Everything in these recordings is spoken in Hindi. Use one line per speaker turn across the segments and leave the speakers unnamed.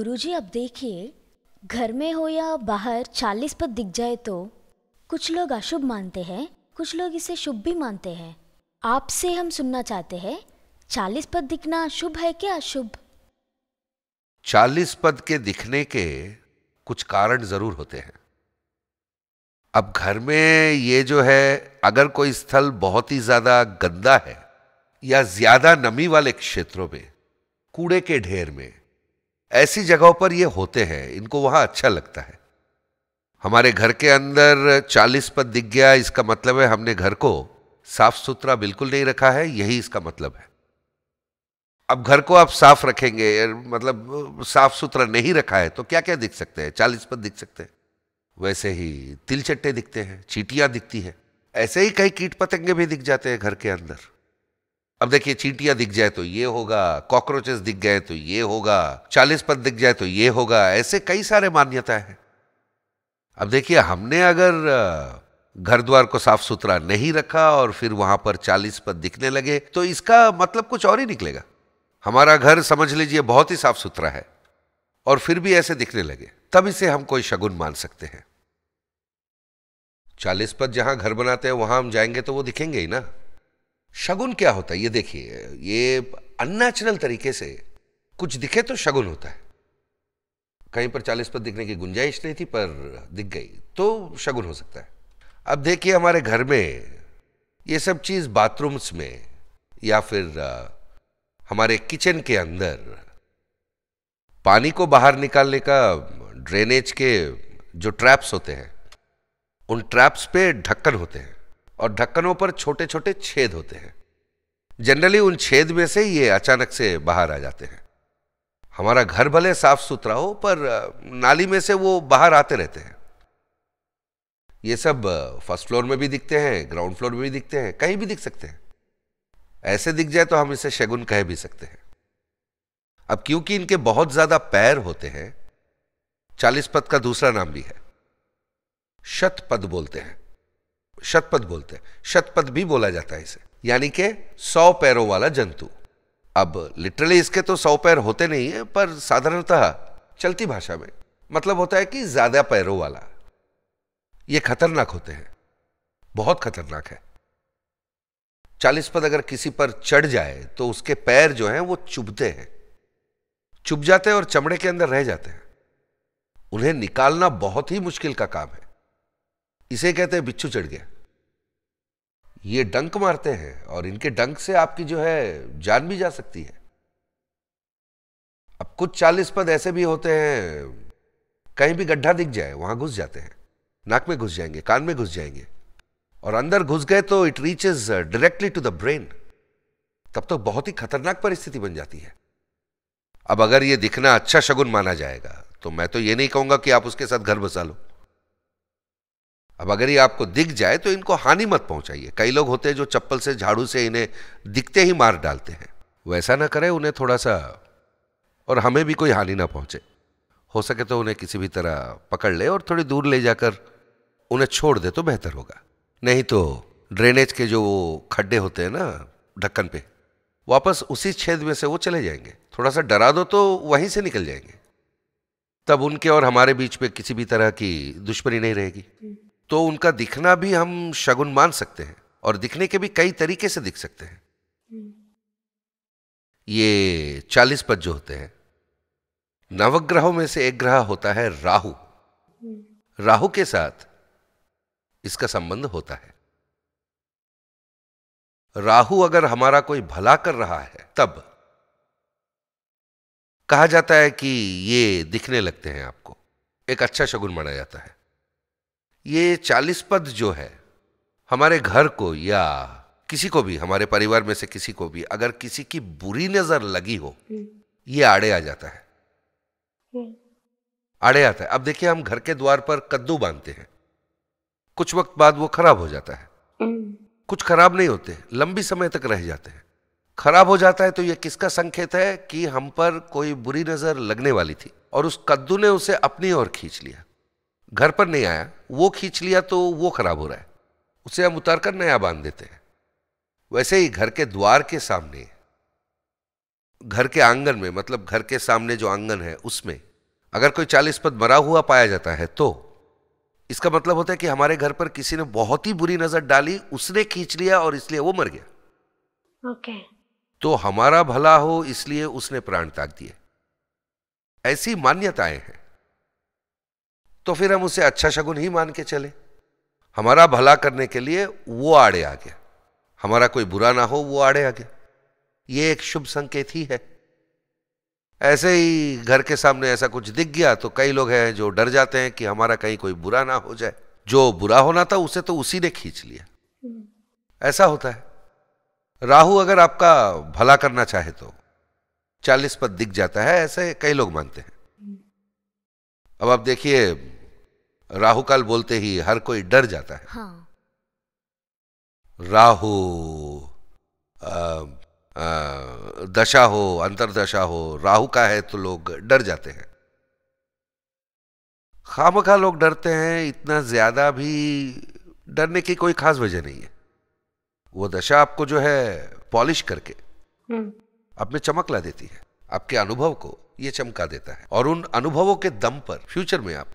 गुरुजी, अब देखिए, घर में हो या बाहर 40 पद दिख जाए तो कुछ लोग अशुभ मानते हैं, कुछ लोग इसे शुभ भी मानते हैं। आपसे हम सुनना चाहते हैं, 40 पद दिखना शुभ है क्या अशुभ?
40 पद के दिखने के कुछ कारण जरूर होते हैं। अब घर में ये जो है, अगर कोई स्थल बहुत ही ज्यादा गंदा है या ज्यादा नमी वाले क्षेत्रों में, कूड़े के ढेर में, ऐसी जगहों पर ये होते हैं, इनको वहां अच्छा लगता है। हमारे घर के अंदर 40 पद दिख गया, इसका मतलब है हमने घर को साफ सुथरा बिल्कुल नहीं रखा है, यही इसका मतलब है। अब घर को आप साफ रखेंगे, मतलब साफ सुथरा नहीं रखा है, तो क्या क्या दिख सकते हैं? 40 पद दिख सकते हैं। वैसे ही तिल चट्टे दिखते हैं, चींटियां दिखती है, ऐसे ही कई कीट पतंगे भी दिख जाते हैं घर के अंदर। अब देखिए, चींटियां दिख जाए तो ये होगा, कॉकरोचेस दिख गए तो ये होगा, 40 पद दिख जाए तो ये होगा, ऐसे कई सारे मान्यताएं हैं। अब देखिए, हमने अगर घर द्वार को साफ सुथरा नहीं रखा और फिर वहां पर 40 पद दिखने लगे, तो इसका मतलब कुछ और ही निकलेगा। हमारा घर समझ लीजिए बहुत ही साफ सुथरा है और फिर भी ऐसे दिखने लगे, तब इसे हम कोई शगुन मान सकते हैं। 40 पद जहां घर बनाते हैं वहां हम जाएंगे तो वो दिखेंगे ही ना। शगुन क्या होता है ये देखिए, ये अननेचुरल तरीके से कुछ दिखे तो शगुन होता है। कहीं पर 40 पद दिखने की गुंजाइश नहीं थी पर दिख गई तो शगुन हो सकता है। अब देखिए, हमारे घर में ये सब चीज बाथरूम्स में या फिर हमारे किचन के अंदर पानी को बाहर निकालने का ड्रेनेज के जो ट्रैप्स होते हैं, उन ट्रैप्स पे ढक्कन होते हैं और ढक्कनों पर छोटे छोटे छेद होते हैं। जनरली उन छेद में से ये अचानक से बाहर आ जाते हैं। हमारा घर भले साफ सुथरा हो पर नाली में से वो बाहर आते रहते हैं। ये सब फर्स्ट फ्लोर में भी दिखते हैं, ग्राउंड फ्लोर में भी दिखते हैं, कहीं भी दिख सकते हैं। ऐसे दिख जाए तो हम इसे शगुन कह भी सकते हैं। अब क्योंकि इनके बहुत ज्यादा पैर होते हैं, 40 पद का दूसरा नाम भी है, शतपद बोलते हैं। शतपद बोलते हैं, शतपद भी बोला जाता है इसे, यानी कि 100 पैरों वाला जंतु। अब लिटरली इसके तो 100 पैर होते नहीं है, पर साधारणतः चलती भाषा में मतलब होता है कि ज्यादा पैरों वाला। ये खतरनाक होते हैं, बहुत खतरनाक है। 40 पद अगर किसी पर चढ़ जाए तो उसके पैर जो हैं वो चुभते हैं, चुभ जाते हैं और चमड़े के अंदर रह जाते हैं। उन्हें निकालना बहुत ही मुश्किल का काम है। इसे कहते हैं बिच्छू चढ़ गया। ये डंक मारते हैं और इनके डंक से आपकी जो है जान भी जा सकती है। अब कुछ 40 पद ऐसे भी होते हैं, कहीं भी गड्ढा दिख जाए वहां घुस जाते हैं, नाक में घुस जाएंगे, कान में घुस जाएंगे और अंदर घुस गए तो it reaches directly to the brain. तब तो बहुत ही खतरनाक परिस्थिति बन जाती है। अब अगर ये दिखना अच्छा शगुन माना जाएगा तो मैं तो ये नहीं कहूंगा कि आप उसके साथ घर बसा लो। अब अगर ये आपको दिख जाए तो इनको हानि मत पहुंचाइए। कई लोग होते हैं जो चप्पल से, झाड़ू से इन्हें दिखते ही मार डालते हैं। वैसा ना करें, उन्हें थोड़ा सा, और हमें भी कोई हानि ना पहुंचे। हो सके तो उन्हें किसी भी तरह पकड़ ले और थोड़ी दूर ले जाकर उन्हें छोड़ दे तो बेहतर होगा। नहीं तो ड्रेनेज के जो खड्डे होते हैं ना ढक्कन पे, वापस उसी छेद में से वो चले जाएंगे। थोड़ा सा डरा दो तो वहीं से निकल जाएंगे। तब उनके और हमारे बीच में किसी भी तरह की दुश्मनी नहीं रहेगी। तो उनका दिखना भी हम शगुन मान सकते हैं और दिखने के भी कई तरीके से दिख सकते हैं। ये 40 पद जो होते हैं, नवग्रहों में से एक ग्रह होता है राहु। राहु के साथ इसका संबंध होता है। राहु अगर हमारा कोई भला कर रहा है तब कहा जाता है कि ये दिखने लगते हैं आपको, एक अच्छा शगुन माना जाता है। ये 40 पद जो है, हमारे घर को या किसी को भी, हमारे परिवार में से किसी को भी अगर किसी की बुरी नजर लगी हो, ये आड़े आ जाता है, आड़े आता है। अब देखिए, हम घर के द्वार पर कद्दू बांधते हैं, कुछ वक्त बाद वो खराब हो जाता है। कुछ खराब नहीं होते, लंबी समय तक रह जाते हैं। खराब हो जाता है तो ये किसका संकेत है कि हम पर कोई बुरी नजर लगने वाली थी और उस कद्दू ने उसे अपनी ओर खींच लिया। घर पर नहीं आया, वो खींच लिया तो वो खराब हो रहा है, उसे हम उतार कर नया बांध देते हैं। वैसे ही घर के द्वार के सामने, घर के आंगन में, मतलब घर के सामने जो आंगन है उसमें अगर कोई 40 पद मरा हुआ पाया जाता है तो इसका मतलब होता है कि हमारे घर पर किसी ने बहुत ही बुरी नजर डाली, उसने खींच लिया और इसलिए वो मर गया।
ओके।
तो हमारा भला हो इसलिए उसने प्राण त्याग दिए, ऐसी मान्यताएं हैं। तो फिर हम उसे अच्छा शगुन ही मान के चले। हमारा भला करने के लिए वो आड़े आ गया, हमारा कोई बुरा ना हो वो आड़े आ गया, ये एक शुभ संकेत ही है। ऐसे ही घर के सामने ऐसा कुछ दिख गया तो कई लोग हैं जो डर जाते हैं कि हमारा कहीं कोई बुरा ना हो जाए। जो बुरा होना था उसे तो उसी ने खींच लिया, ऐसा होता है। राहु अगर आपका भला करना चाहे तो 40 पद दिख जाता है, ऐसे कई लोग मानते हैं। अब आप देखिए, राहु काल बोलते ही हर कोई डर जाता है।
हाँ।
राहु दशा हो, अंतरदशा हो, राहु का है तो लोग डर जाते हैं। खामखा लोग डरते हैं, इतना ज्यादा भी डरने की कोई खास वजह नहीं है। वो दशा आपको जो है पॉलिश करके आप में चमक ला देती है, आपके अनुभव को ये चमका देता है, और उन अनुभवों के दम पर फ्यूचर में आप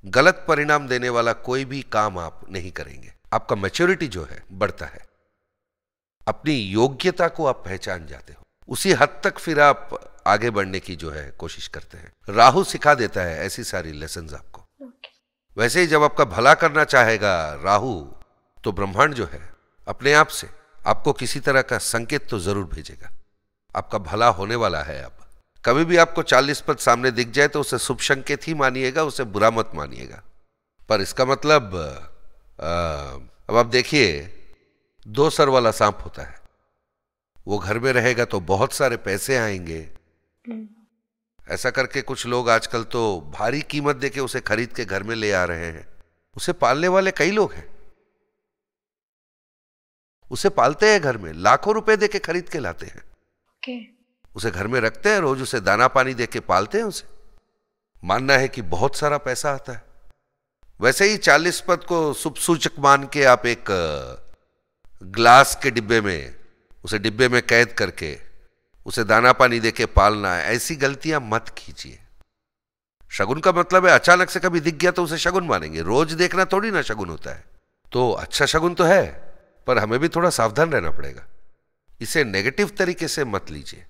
गलत परिणाम देने वाला कोई भी काम आप नहीं करेंगे। आपका मैच्योरिटी जो है बढ़ता है, अपनी योग्यता को आप पहचान जाते हो, उसी हद तक फिर आप आगे बढ़ने की जो है कोशिश करते हैं। राहु सिखा देता है ऐसी सारी लेसन्स आपको। वैसे ही जब आपका भला करना चाहेगा राहु, तो ब्रह्मांड जो है अपने आप से आपको किसी तरह का संकेत तो जरूर भेजेगा, आपका भला होने वाला है। अब कभी भी आपको 40 पद सामने दिख जाए तो उसे शुभ संकेत ही मानिएगा, उसे बुरा मत मानिएगा। पर इसका मतलब अब आप देखिए, 2 सर वाला सांप होता है, वो घर में रहेगा तो बहुत सारे पैसे आएंगे। ऐसा करके कुछ लोग आजकल तो भारी कीमत देके उसे खरीद के घर में ले आ रहे हैं। उसे पालने वाले कई लोग हैं, उसे पालते हैं घर में, लाखों रुपए देके खरीद के लाते हैं। उसे घर में रखते हैं, रोज उसे दाना पानी देके पालते हैं उसे। मानना है कि बहुत सारा पैसा आता है। वैसे ही 40 पद को शुभ सूचक मान के आप एक ग्लास के डिब्बे में, उसे डिब्बे में कैद करके उसे दाना पानी देके पालना है, ऐसी गलतियां मत कीजिए। शगुन का मतलब है अचानक से कभी दिख गया तो उसे शगुन मानेंगे, रोज देखना थोड़ी ना शगुन होता है। तो अच्छा शगुन तो है, पर हमें भी थोड़ा सावधान रहना पड़ेगा, इसे नेगेटिव तरीके से मत लीजिए।